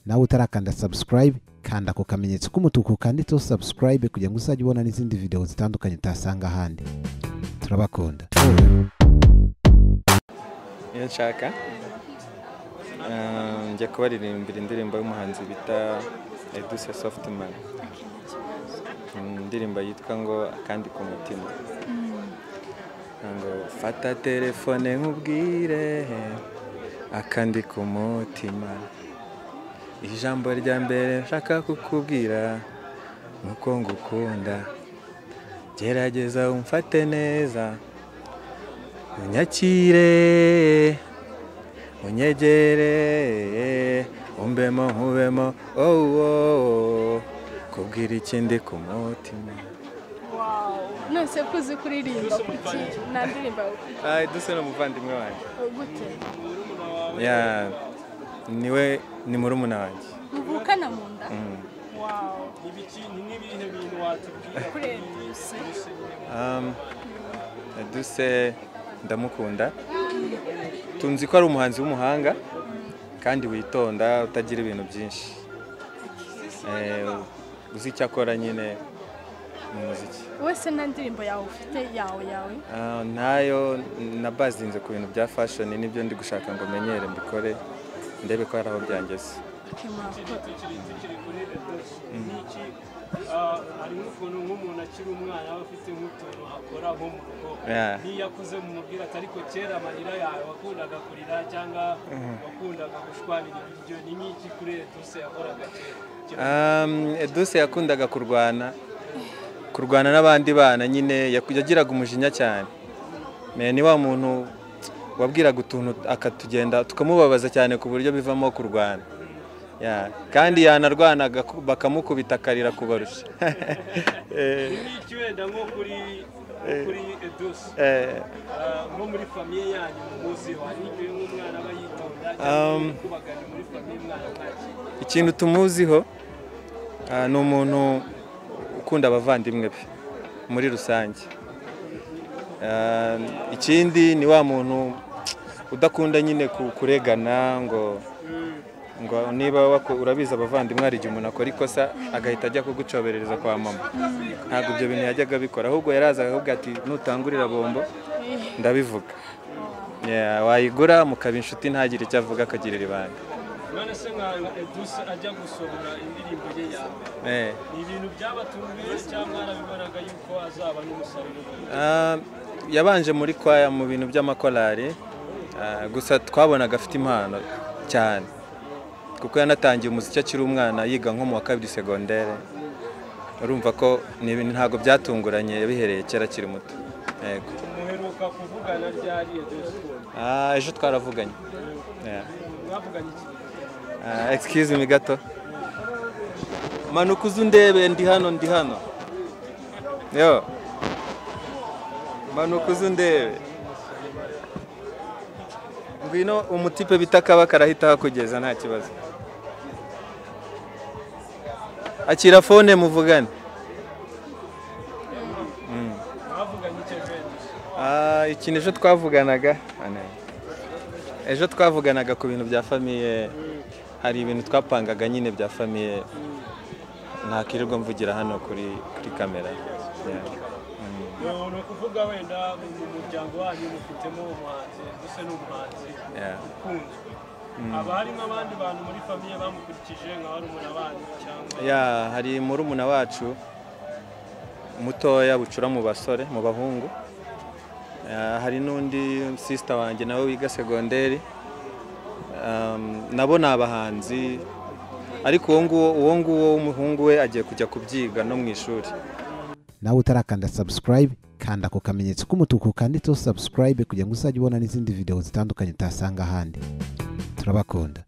nawe utarakanda subscribe kanda ku kamenyetso k'umutuku kanditseho subscribe kugira ngo uzajye ubona n'izindi video zitandukanye utasanga ahandi. Turabakunda. Iyo nshaka njya kubaririmbira indirimbo y'umuhanzi bita Edouce Softman. Indirimbo yitwa ngo akandi ku mutima. Ngo fata telefone nkubwire akandi ku mutima. Ijambo rya mbere nshaka kukubwira nuko ngukunda. Gerageza umfate neza. Unyakire unyegere umbemo nkubemo kubwira ikindi ku mutima. Nose kuzi kuririmba kuki nandirimba Edouce n'umuvandimwe wanjye. gute Ya niwe ni murumuna wanjye. muvukana mu nda n'ibihe bintu watubwira kuri Edouce Edouce ndamukunda. Tunzi ko ari umuhanzi w'umuhanga kandi witonda utagira ibintu byinshi. Uzi icyo akora nyine mu muziki. wese nandirimbo yawe ufite yawe Nayo nabazinze ku bintu bya fashion nibyo ndi gushaka ngo menyere mbikore ndebe ko hari aho byangeze. hari n'ukuntu nk'umuntu akiri umwana aba afite nk'utuntu akora nko mu rugo niyo akuze mu mubwira ati ariko kera amarira yawe wakundaga kurira cyangwa wakundaga gushwanira ibiryo ni nk'iki kuri Edouce yakoraga kera? Edouce yakundaga kurwana n'abandi bana nyine yagiraga umujinya cyane. Ni wa muntu wabwiraga utuntu akatugenda tukamubabaza cyane ku buryo bivamo kurwana. Kandi yanarwanaga bakamukubita akarira kubarusha. N'iki wenda nko kuri Edouce nko muri famiye yanyu muzi hari nk'umwana aba yitonda cyangwa kubagana muri famiye mwana mwaki? Ikintu tumuziho ni umuntu ukunda abavandimwe be muri rusange. Ikindi ni wa muntu udakunda nyine kuregana ngo niba urabiza abavandimwe hari igihe umuntu akora ikosa agahita ajya kugucoberereza kwa mama. Ntabwo ibyo bintu yajyaga bikora, ahubwo yarazaga akubwira ati nutangurira bombo ndabivuga. Wayigura mukaba inshuti ntagire icyo avuga akagirira ibanga. None se nka Edouce ajya gusohora indirimbo ye yawe ni ibintu byabatunguye cyangwa arabibonaga yuko azaba n'umusaruro? Yabanje muri kwaya mu bintu by'amakorari, gusa twabonaga afite impano cyane kuko yanatangiye umuziki akiri umwana yiga nko mu wa 2 secondaire. Urumva ko ni ibintu ntago byatunguranye yabihereye kera akiri muto. Yego. Muheruka kuvugana ryari Edouce? Ejo twaravuganye. Mwavuganye iki? Excuse me gato. Manuka uzundebe ndi hano. Yo. Manuka uzundebe. Ngwino umutipe bitakaba karahita hakugeza nta kibazo. Akira phone muvugane. Mwavuganye iki Edouce? Ikintu ejo twavuganaga. Ejo twavuganaga ku bintu bya famille. Hari ibintu twapangaga nyine bya famille ntakirirwa mvugira hano kuri kamera. No kuvuga wenda mu muryango wanyu mufitemo umuhanzi Edouce n'umuhanzi ukunzwe. Aba hari n'abandi bantu muri famille bamukurikije nka barumuna banyu cyangwa? Hari murumuna wacu mutoya bucura mu basore mu bahungu. Hari n'undi sister wanjye nawe wiga secondaire. Nabo ni abahanzi ariko uwo nguwo w'umuhungu we agiye kujya kubyiga no mu ishuri. Nawe utarakanda subscribe kanda ku kamenyetso k'umutuku kanditseho subscribe kugira ngo uzajye ubona n'izindi video zitandukanye utasanga ahandi. Turabakunda.